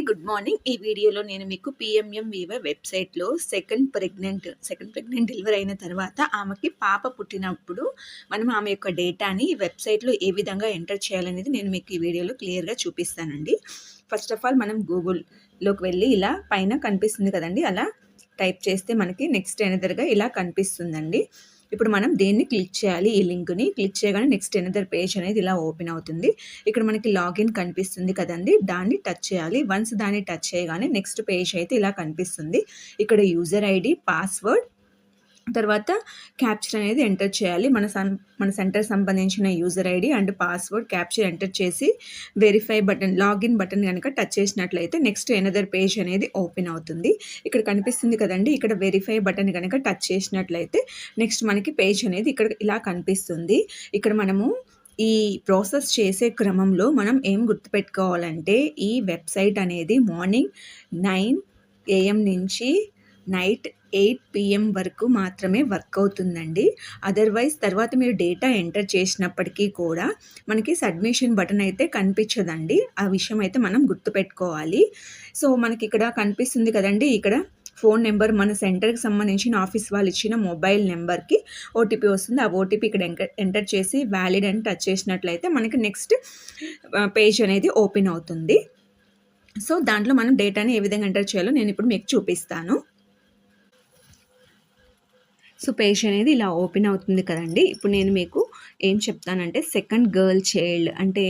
Good morning. ఈ వీడియోలో నేను మీకు పీఎంఎంవీవై వెబ్‌సైట్‌లో సెకండ్ ప్రెగ్నెంట్ డెలివరీ అయిన తర్వాత ఆమెకి పాప పుట్టినప్పుడు మనం ఆమె యొక్క డేటాని వెబ్‌సైట్‌లో ఏ విధంగా ఎంటర్ చేయాలనేది నేను మీకు ఈ వీడియోలో క్లియర్‌గా చూపిస్తానండి. ఫస్ట్ ఆఫ్ ఆల్ మనం గూగుల్‌లోకి వెళ్ళి ఇలా పైన కనిపిస్తుంది కదండీ! అలా టైప్ చేస్తే మనకి నెక్స్ట్ ఎనదర్‌గా ఇలా కనిపిస్తుందండి. ఇప్పుడు మనం దేన్ని క్లిక్ చేయాలి, ఈ లింక్‌ని క్లిక్ చేయగానే నెక్స్ట్ ఎనదర్ పేజ్ అనేది ఇలా ఓపెన్ అవుతుంది. ఇక్కడ మనకి లాగిన్ కనిపిస్తుంది కదండీ! దాన్ని టచ్ చేయాలి. వన్స్ దాన్ని టచ్ చేయగానే నెక్స్ట్ పేజ్ అయితే ఇలా కనిపిస్తుంది. ఇక్కడ యూజర్ ఐడీ, పాస్వర్డ్, తర్వాత క్యాప్చర్ అనేది ఎంటర్ చేయాలి. మన సెంటర్ సంబంధించిన user ID and password capture enter చేసి వెరిఫై బటన్, లాగిన్ బటన్ గనక టచ్ చేసినట్లయితే నెక్స్ట్ ఎనదర్ పేజ్ అనేది ఓపెన్ అవుతుంది. ఇక్కడ కనిపిస్తుంది కదండీ! ఇక్కడ వెరిఫై బటన్ గనక టచ్ చేసినట్లయితే నెక్స్ట్ మనకి పేజ్ అనేది ఇక్కడ ఇలా కనిపిస్తుంది. ఇక్కడ మనము ఈ ప్రాసెస్ చేసే క్రమంలో మనం ఏం గుర్తుపెట్టుకోవాలంటే, ఈ వెబ్‌సైట్ అనేది మార్నింగ్ 9 AM నుంచి నైట్ 8 PM వరకు మాత్రమే వర్క్ అవుతుందండి. అదర్‌వైజ్ తర్వాత మీరు డేటా ఎంటర్ చేసినప్పటికీ కూడా మనకి సబ్మిషన్ బటన్ అయితే కనిపించదండి. ఆ విషయం అయితే మనం గుర్తుపెట్టుకోవాలి. సో, మనకిక్కడ కనిపిస్తుంది కదండీ! ఇక్కడ ఫోన్ నెంబర్, మన సెంటర్‌కి సంబంధించిన ఆఫీస్ వాళ్ళు ఇచ్చిన మొబైల్ నెంబర్‌కి ఓటీపీ వస్తుంది. ఆ ఓటీపీ ఇక్కడ ఎంటర్ చేసి వ్యాలిడ్ అని టచ్ చేసినట్లయితే మనకి నెక్స్ట్ పేజ్ అనేది ఓపెన్ అవుతుంది. సో, దాంట్లో మనం డేటాని ఏ విధంగా ఎంటర్ చేయాలో నేను ఇప్పుడు మీకు చూపిస్తాను. సో, పేజ్ అనేది ఇలా ఓపెన్ అవుతుంది కదండీ! ఇప్పుడు నేను మీకు ఏం చెప్తానంటే, సెకండ్ గర్ల్ చైల్డ్ అంటే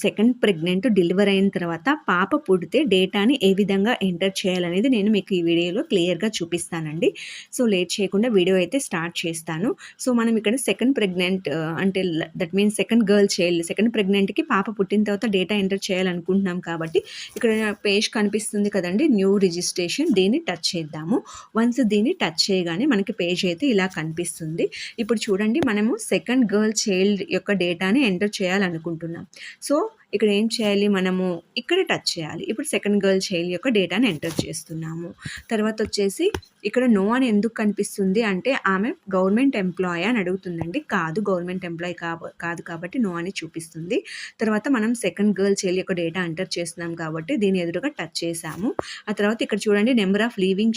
సెకండ్ ప్రెగ్నెంట్ డెలివరీ అయిన తర్వాత పాప పుడితే డేటాని ఏ విధంగా ఎంటర్ చేయాలనేది నేను మీకు ఈ వీడియోలో క్లియర్‌గా చూపిస్తానండి. సో, లేట్ చేయకుండా వీడియో అయితే స్టార్ట్ చేస్తాను. సో, మనం ఇక్కడ సెకండ్ ప్రెగ్నెంట్ అంటే that means second girl child, second ప్రెగ్నెంట్‌కి పాప పుట్టిన తర్వాత డేటా ఎంటర్ చేయాలనుకుంటున్నాం కాబట్టి ఇక్కడ పేజ్ కనిపిస్తుంది కదండీ! న్యూ రిజిస్ట్రేషన్, దీన్ని టచ్ చేద్దాము. వన్స్ దీన్ని టచ్ చేయగానే మనకి పేజ్ అయితే ఇలా కనిపిస్తుంది. ఇప్పుడు చూడండి, మనము సెకండ్ గర్ల్ చైల్డ్ యొక్క డేటాని ఎంటర్ చేయాలనుకుంటున్నాం. సో, ఇక్కడ ఏం చేయాలి, మనము ఇక్కడ టచ్ చేయాలి. ఇప్పుడు సెకండ్ గర్ల్ చైల్డ్ యొక్క డేటాని ఎంటర్ చేస్తున్నాము. తర్వాత వచ్చేసి ఇక్కడ నో అని ఎందుకు కనిపిస్తుంది అంటే, ఆమె గవర్నమెంట్ ఎంప్లాయీ అని అడుగుతుందండి. కాదు, గవర్నమెంట్ ఎంప్లాయీ కాదు కాబట్టి నో అని చూపిస్తుంది. తర్వాత మనం సెకండ్ గర్ల్ చైల్డ్ యొక్క డేటా ఎంటర్ చేస్తున్నాం కాబట్టి దీని ఎదురుగా టచ్ చేసాము. ఆ తర్వాత ఇక్కడ చూడండి, నెంబర్ ఆఫ్ లీవింగ్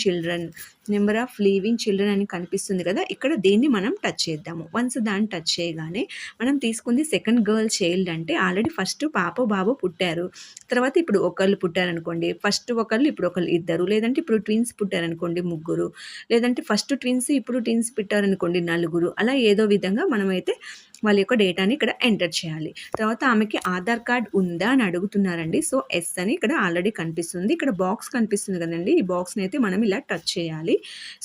చిల్డ్రన్ అని కనిపిస్తుంది కదా! ఇక్కడ దీన్ని మనం టచ్ చేద్దాము. వన్స్ దాన్ని టచ్ చేయగానే మనం తీసుకుంది సెకండ్ గర్ల్ చైల్డ్ అంటే ఆల్రెడీ ఫస్ట్ పాప బాబు పుట్టారు. తర్వాత ఇప్పుడు ఒకళ్ళు పుట్టారనుకోండి, ఫస్ట్ ఒకళ్ళు ఇప్పుడు ఒకళ్ళు ఇద్దరు, లేదంటే ఇప్పుడు ట్విన్స్ పుట్టారనుకోండి ముగ్గురు, లేదంటే ఫస్ట్ ట్విన్స్ ఇప్పుడు ట్విన్స్ పుట్టారనుకోండి నలుగురు, అలా ఏదో విధంగా మనమైతే వాళ్ళ యొక్క డేటాని ఇక్కడ ఎంటర్ చేయాలి. తర్వాత ఆమెకి ఆధార్ కార్డ్ ఉందా అని అడుగుతున్నారండి. సో, ఎస్ అని ఇక్కడ ఆల్రెడీ కనిపిస్తుంది. ఇక్కడ బాక్స్ కనిపిస్తుంది కదండీ! ఈ బాక్స్‌ని అయితే మనం ఇలా టచ్ చేయాలి.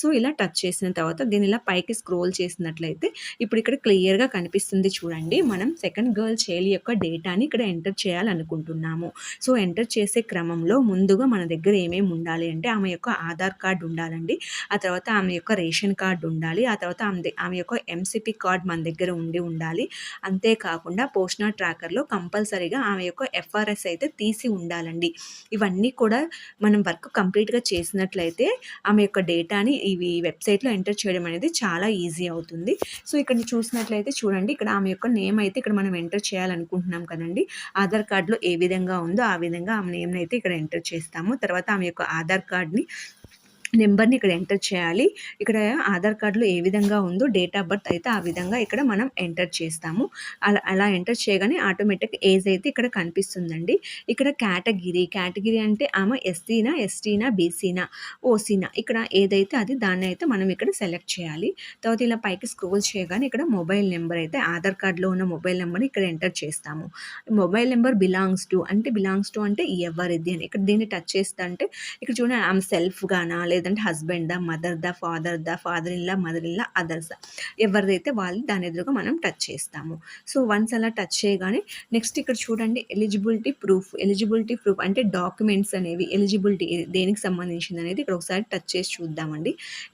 సో, ఇలా టచ్ చేసిన తర్వాత దీన్ని ఇలా పైకి స్క్రోల్ చేసినట్లయితే ఇప్పుడు ఇక్కడ క్లియర్‌గా కనిపిస్తుంది చూడండి. మనం సెకండ్ గర్ల్ చైల్డ్ యొక్క డేటాని ఇక్కడ ఎంటర్ చేయాలనుకుంటున్నాము. సో, ఎంటర్ చేసే క్రమంలో ముందుగా మన దగ్గర ఏమేమి ఉండాలి అంటే, ఆమె యొక్క ఆధార్ కార్డ్ ఉండాలండి. ఆ తర్వాత ఆమె యొక్క రేషన్ కార్డ్ ఉండాలి. ఆ తర్వాత ఆమె యొక్క ఎంసీపీ కార్డ్ మన దగ్గర ఉండాలి. అంతేకాకుండా పోస్టల్ ట్రాకర్‌లో కంపల్సరీగా ఆమె యొక్క ఎఫ్ఆర్ఎస్ అయితే తీసి ఉండాలండి. ఇవన్నీ కూడా మనం వర్క్ కంప్లీట్‌గా చేసినట్లయితే ఆమె యొక్క డేటాని ఇవి వెబ్‌సైట్‌లో ఎంటర్ చేయడం అనేది చాలా ఈజీ అవుతుంది. సో, ఇక్కడ చూసినట్లయితే చూడండి, ఇక్కడ ఆమె యొక్క నేమ్ అయితే ఇక్కడ మనం ఎంటర్ చేయాలనుకుంటున్నాం కదండీ! ఆధార్ కార్డ్‌లో ఏ విధంగా ఉందో ఆ విధంగా ఆమె నేమ్‌ని అయితే ఇక్కడ ఎంటర్ చేస్తాము. తర్వాత ఆమె యొక్క ఆధార్ కార్డ్‌ని నెంబర్‌ని ఇక్కడ ఎంటర్ చేయాలి. ఇక్కడ ఆధార్ కార్డ్‌లో ఏ విధంగా ఉందో డేట్ ఆఫ్ బర్త్ అయితే ఆ విధంగా ఇక్కడ మనం ఎంటర్ చేస్తాము. అలా ఎంటర్ చేయగానే ఆటోమేటిక్ ఏజ్ అయితే ఇక్కడ కనిపిస్తుందండి. ఇక్కడ కేటగిరీ అంటే ఆమె ఎస్సీనా, ఎస్టీనా, బీసీనా, ఓసీనా, ఇక్కడ ఏదైతే అది దాన్ని అయితే మనం ఇక్కడ సెలెక్ట్ చేయాలి. తర్వాత ఇలా పైకి స్క్రోల్ చేయగానే ఇక్కడ మొబైల్ నెంబర్ అయితే ఆధార్ కార్డ్‌లో ఉన్న మొబైల్ నెంబర్‌ని ఇక్కడ ఎంటర్ చేస్తాము. మొబైల్ నెంబర్ బిలాంగ్స్ టు అంటే ఎవరిది అని ఇక్కడ దీన్ని టచ్ చేస్తా అంటే ఇక్కడ చూడండి, ఆమె సెల్ఫ్ గానా, లేదంటే హస్బెండ్‌దా, మదర్‌దా, father in law, mother in law, అదర్సా, ఎవరిదైతే వాళ్ళు దాని ఎదురుగా మనం టచ్ చేస్తాము. సో, వన్స్ అలా టచ్ చేయగానే నెక్స్ట్ ఇక్కడ చూడండి, ఎలిజిబిలిటీ ప్రూఫ్ అంటే డాక్యుమెంట్స్ అనేవి ఎలిజిబిలిటీ దేనికి సంబంధించింది అనేది ఇక్కడ ఒకసారి టచ్ చేసి చూద్దామండి.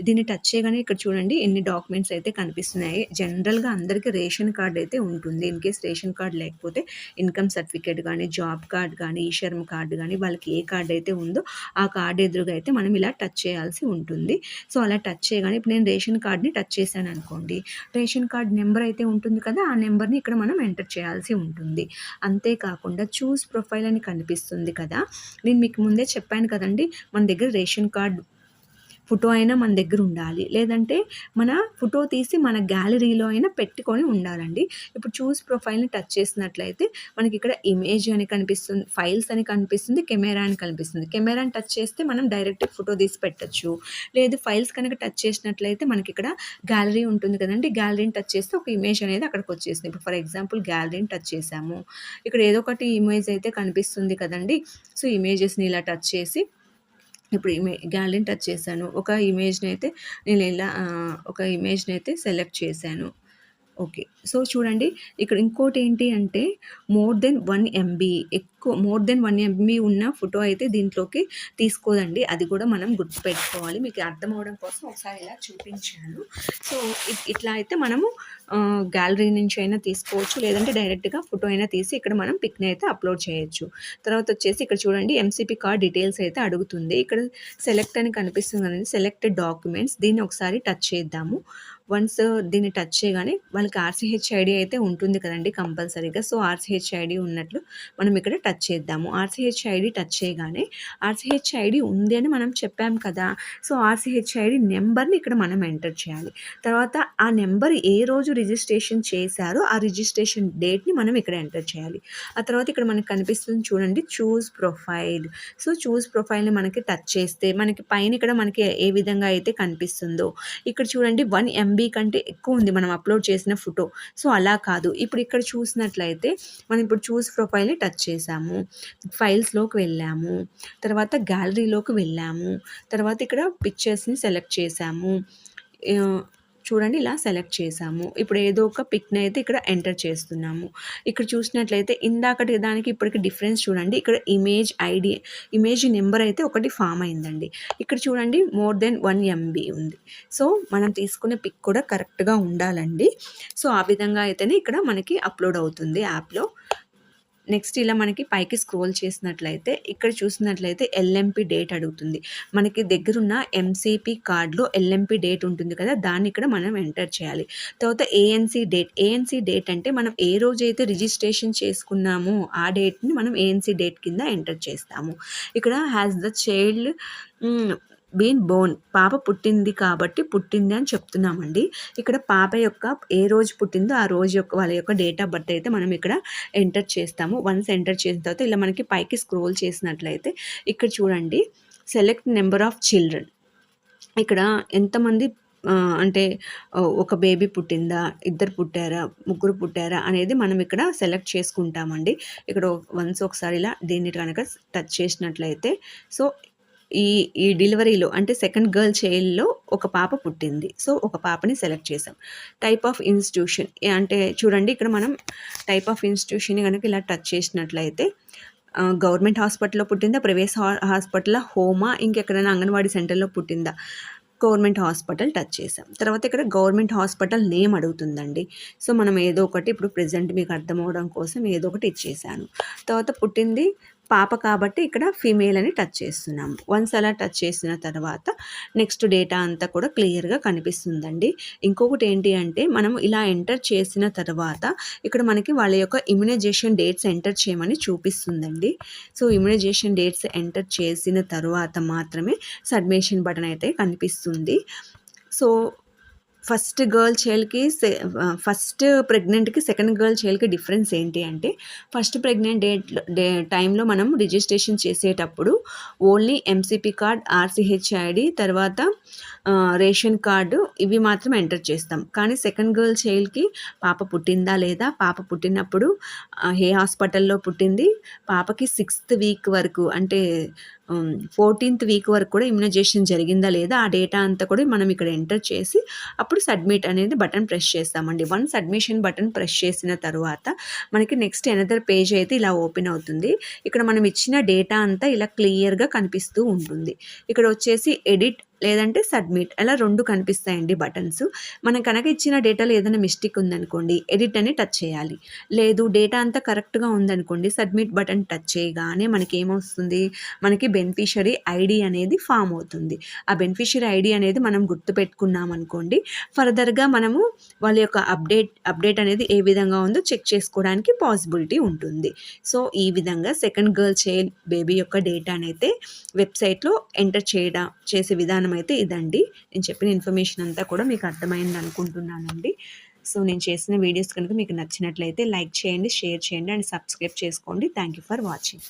దీన్ని టచ్ చేయగానే ఇక్కడ చూడండి ఎన్ని డాక్యుమెంట్స్ అయితే కనిపిస్తున్నాయి. జనరల్‌గా అందరికీ రేషన్ కార్డ్ అయితే ఉంటుంది. ఇన్ కేస్ రేషన్ కార్డ్ లేకపోతే ఇన్‌కమ్ సర్టిఫికేట్ గానీ, జాబ్ కార్డ్ గానీ, ఈ శ్రమ్ కార్డ్ గానీ, వాళ్ళకి ఏ కార్డ్ అయితే ఉందో ఆ కార్డ్ ఎదురుగా అయితే మనం ఇలా టచ్ చేయాలి. చేయాల్సి ఉంటుంది. సో, అలా టచ్ చేయగానే ఇప్పుడు నేను రేషన్ కార్డ్‌ని టచ్ చేశాననుకోండి, రేషన్ కార్డ్ నెంబర్ అయితే ఉంటుంది కదా! ఆ నెంబర్‌ని ఇక్కడ మనం ఎంటర్ చేయాల్సి ఉంటుంది. అంతే కాకుండా చూస్ ప్రొఫైల్ అని కనిపిస్తుంది కదా! నేను మీకు ముందే చెప్పాను కదండీ! మన దగ్గర రేషన్ కార్డ్ ఫోటో అయినా మన దగ్గర ఉండాలి. లేదంటే మన ఫోటో తీసి మన గ్యాలరీలో అయినా పెట్టుకొని ఉండాలండి. ఇప్పుడు చూస్ ప్రొఫైల్‌ని టచ్ చేసినట్లయితే మనకిక్కడ ఇమేజ్ అని కనిపిస్తుంది, ఫైల్స్ అని కనిపిస్తుంది, కెమెరా అని కనిపిస్తుంది. కెమెరాని టచ్ చేస్తే మనం డైరెక్ట్‌గా ఫోటో తీసి పెట్టొచ్చు. లేదు ఫైల్స్ కనుక టచ్ చేసినట్లయితే మనకిక్కడ గ్యాలరీ ఉంటుంది కదండీ! గ్యాలరీని టచ్ చేస్తే ఒక ఇమేజ్ అనేది అక్కడికొచ్చేసింది. ఇప్పుడు ఫర్ ఎగ్జాంపుల్ గ్యాలరీని టచ్ చేశాము. ఇక్కడ ఏదో ఒకటి ఇమేజ్ అయితే కనిపిస్తుంది కదండీ! సో, ఇమేజెస్‌ని ఇలా టచ్ చేసి ఇప్పుడు గ్యాలరీని టచ్ చేశాను. ఒక ఇమేజ్‌నైతే సెలెక్ట్ చేశాను. ఓకే. సో, చూడండి ఇక్కడ ఇంకోటేంటి అంటే more than 1 MB more than 1 MB ఉన్న ఫోటో అయితే దీంట్లోకి తీసుకోదండి. అది కూడా మనం గుర్తుపెట్టుకోవాలి. మీకు అర్థం అవ్వడం కోసం ఒకసారి ఇలా చూపించాను. సో, ఇట్లా అయితే మనము గ్యాలరీ నుంచి అయినా తీసుకోవచ్చు. లేదంటే డైరెక్ట్‌గా ఫోటో అయినా తీసి ఇక్కడ మనం పిక్‌ని అయితే అప్‌లోడ్ చేయొచ్చు. తర్వాత వచ్చేసి ఇక్కడ చూడండి ఎంసీపీ కార్డ్ డీటెయిల్స్ అయితే అడుగుతుంది. ఇక్కడ సెలెక్ట్ అని కనిపిస్తుంది కదండీ! సెలెక్ట్ డాక్యుమెంట్స్ దీన్ని ఒకసారి టచ్ చేద్దాము. వన్స్ దీన్ని టచ్ చేయగానే వాళ్ళకి ఆర్‌సీహెచ్ ఐడీ అయితే ఉంటుంది కదండీ కంపల్సరీగా. సో, ఆర్‌సీహెచ్ ఐడీ ఉన్నట్లు మనం ఇక్కడ టచ్ చేద్దాము. ఆర్‌సీహెచ్ ఐడీ టచ్ చేయగానే ఆర్‌సీహెచ్ ఐడీ ఉంది అని మనం చెప్పాం కదా! సో, ఆర్‌సీహెచ్ ఐడీ నెంబర్‌ని ఇక్కడ మనం ఎంటర్ చేయాలి. తర్వాత ఆ నెంబర్ ఏ రోజు రిజిస్ట్రేషన్ చేశారో ఆ రిజిస్ట్రేషన్ డేట్‌ని మనం ఇక్కడ ఎంటర్ చేయాలి. ఆ తర్వాత ఇక్కడ మనకు కనిపిస్తుంది చూడండి చూస్ ప్రొఫైల్. సో, చూస్ ప్రొఫైల్‌ని మనకి టచ్ చేస్తే మనకి పైన ఇక్కడ మనకి ఏ విధంగా అయితే కనిపిస్తుందో ఇక్కడ చూడండి 1 ఎంబీ కంటే ఎక్కువ ఉంది మనం అప్‌లోడ్ చేసిన ఫోటో. సో, అలా కాదు. ఇప్పుడు ఇక్కడ చూసినట్లయితే మనం ఇప్పుడు చూస్ ప్రొఫైల్‌ని టచ్ చేశాము. ఫైల్స్‌లోకి వెళ్ళాము. తర్వాత గ్యాలరీలోకి వెళ్ళాము. తర్వాత ఇక్కడ పిక్చర్స్‌ని సెలెక్ట్ చేశాము. ఆహ్, చూడండి ఇలా సెలెక్ట్ చేశాము. ఇప్పుడు ఏదో ఒక పిక్‌ని అయితే ఇక్కడ ఎంటర్ చేస్తున్నాము. ఇక్కడ చూసినట్లయితే ఇందాకటి దానికి ఇప్పటికి డిఫరెన్స్ చూడండి. ఇక్కడ ఇమేజ్ నెంబర్ అయితే ఒకటి ఫార్మ్ అయిందండి. ఇక్కడ చూడండి మోర్ దెన్ 1 ఎంబీ ఉంది. సో, మనం తీసుకునే పిక్ కూడా కరెక్ట్‌గా ఉండాలండి. సో, ఆ విధంగా అయితేనే ఇక్కడ మనకి అప్‌లోడ్ అవుతుంది యాప్‌లో. నెక్స్ట్ ఇలా మనకి పైకి స్క్రోల్ చేసినట్లయితే ఇక్కడ చూసినట్లయితే ఎల్ఎంపీ డేట్ అడుగుతుంది. మనకి దగ్గరున్న ఎంసీపీ కార్డ్‌లో ఎల్ఎంపీ డేట్ ఉంటుంది కదా! దాన్ని ఇక్కడ మనం ఎంటర్ చేయాలి. తర్వాత ఏఎన్సీ డేట్ అంటే మనం ఏ రోజైతే రిజిస్ట్రేషన్ చేసుకున్నామో ఆ డేట్‌ని మనం ఏఎన్సీ డేట్ కింద ఎంటర్ చేస్తాము. ఇక్కడ has the child been born పాప పుట్టింది కాబట్టి పుట్టింది అని చెప్తున్నామండి. ఇక్కడ పాప యొక్క ఏ రోజు పుట్టిందో ఆ రోజు యొక్క వాళ్ళ యొక్క డేట్ ఆఫ్ బర్త్ అయితే మనం ఇక్కడ ఎంటర్ చేస్తాము. వన్స్ ఎంటర్ చేసిన తర్వాత ఇలా మనకి పైకి స్క్రోల్ చేసినట్లయితే ఇక్కడ చూడండి సెలెక్ట్ నెంబర్ ఆఫ్ చిల్డ్రన్. ఇక్కడ ఎంతమంది అంటే ఒక బేబీ పుట్టిందా? ఇద్దరు పుట్టారా? ముగ్గురు పుట్టారా? అనేది మనం ఇక్కడ సెలెక్ట్ చేసుకుంటామండి. ఇక్కడ వన్స్ ఒకసారి ఇలా దీన్ని గనక టచ్ చేసినట్లయితే సో, ఈ డెలివరీలో అంటే సెకండ్ గర్ల్ చైల్డ్‌లో ఒక పాప పుట్టింది. సో, ఒక పాపని సెలెక్ట్ చేసాం. టైప్ ఆఫ్ ఇన్‌స్టిట్యూషన్ అంటే చూడండి ఇక్కడ మనం టైప్ ఆఫ్ ఇన్‌స్టిట్యూషన్‌ని గనక ఇలా టచ్ చేసినట్లయితే గవర్నమెంట్ హాస్పిటల్‌లో పుట్టిందా? ప్రైవేట్ హాస్పిటలా? హోమా? ఇంకెక్కడైనా అంగన్వాడీ సెంటర్‌లో పుట్టిందా? గవర్నమెంట్ హాస్పిటల్ టచ్ చేసాం. తర్వాత ఇక్కడ గవర్నమెంట్ హాస్పిటల్ నేమ్ అడుగుతుందండి. సో, మనం ఏదో ఒకటి ఇప్పుడు ప్రెజెంట్ మీకు అర్థమవ్వడం కోసం ఏదో ఒకటి ఇచ్చేసాను. తర్వాత పుట్టింది పాప కాబట్టి ఇక్కడ ఫీమేల్ అని టచ్ చేస్తున్నాము. వన్స్ అలా టచ్ చేసిన తర్వాత నెక్స్ట్ డేటా అంతా కూడా క్లియర్‌గా కనిపిస్తుందండి. ఇంకొకటి ఏంటి అంటే మనం ఇలా ఎంటర్ చేసిన తర్వాత ఇక్కడ మనకి వాళ్ళ యొక్క ఇమ్యునైజేషన్ డేట్స్ ఎంటర్ చేయమని చూపిస్తుందండి. సో, ఇమ్యునైజేషన్ డేట్స్ ఎంటర్ చేసిన తర్వాత మాత్రమే సబ్మిషన్ బటన్ అయితే కనిపిస్తుంది. సో, ఫస్ట్ ప్రెగ్నెంట్‌కి, సెకండ్ గర్ల్ చైల్డ్‌కి డిఫరెన్స్ ఏంటి అంటే, ఫస్ట్ ప్రెగ్నెంట్ టైంలో మనం రిజిస్ట్రేషన్ చేసేటప్పుడు only MCP card, RCH ID తర్వాత రేషన్ కార్డు ఇవి మాత్రం ఎంటర్ చేస్తాం. కానీ సెకండ్ గర్ల్ చైల్డ్‌కి పాప పుట్టిందా లేదా, పాప పుట్టినప్పుడు ఏ హాస్పిటల్‌లో పుట్టింది, పాపకి 6th వీక్ వరకు అంటే 14th వీక్ వరకు కూడా ఇమ్యునైజేషన్ జరిగిందా లేదా, ఆ డేటా అంతా కూడా మనం ఇక్కడ ఎంటర్ చేసి అప్పుడు సబ్మిట్ అనేది బటన్ ప్రెస్ చేస్తామండి. వన్స్ సబ్మిషన్ బటన్ ప్రెస్ చేసిన తర్వాత మనకి నెక్స్ట్ అనదర్ పేజ్ అయితే ఇలా ఓపెన్ అవుతుంది. ఇక్కడ మనం ఇచ్చిన డేటా అంతా ఇలా క్లియర్‌గా కనిపిస్తూ ఉంటుంది. ఇక్కడ వచ్చేసి ఎడిట్ లేదంటే సబ్మిట్ అలా 2 కనిపిస్తాయండి బటన్స్. మనం కనుక ఇచ్చిన డేటాలో ఏదైనా మిస్టేక్ ఉందనుకోండి, ఎడిట్ అని టచ్ చేయాలి. లేదు డేటా అంతా కరెక్ట్‌గా ఉందనుకోండి, సబ్మిట్ బటన్ టచ్ చేయగానే మనకేమొస్తుంది, మనకి బెనిఫిషరీ ఐడీ అనేది ఫార్మ్ అవుతుంది. ఆ బెనిఫిషరీ ఐడీ అనేది మనం గుర్తుపెట్టుకున్నామనుకోండి, ఫర్దర్‌గా మనము వాళ్ళ యొక్క అప్డేట్ అనేది ఏ విధంగా ఉందో చెక్ చేసుకోవడానికి పాసిబిలిటీ ఉంటుంది. సో, ఈ విధంగా సెకండ్ గర్ల్ చైల్డ్ బేబీ యొక్క డేటానైతే వెబ్‌సైట్‌లో ఎంటర్ చేసే విధానం అయితే ఇదండి. నేను చెప్పిన ఇన్ఫర్మేషన్ అంతా కూడా మీకు అర్థమైందనుకుంటున్నానండి. సో, నేను చేసిన వీడియోస్ కనుక మీకు నచ్చినట్లయితే లైక్ చేయండి, షేర్ చేయండి అండ్ సబ్స్క్రైబ్ చేసుకోండి. Thank you for watching.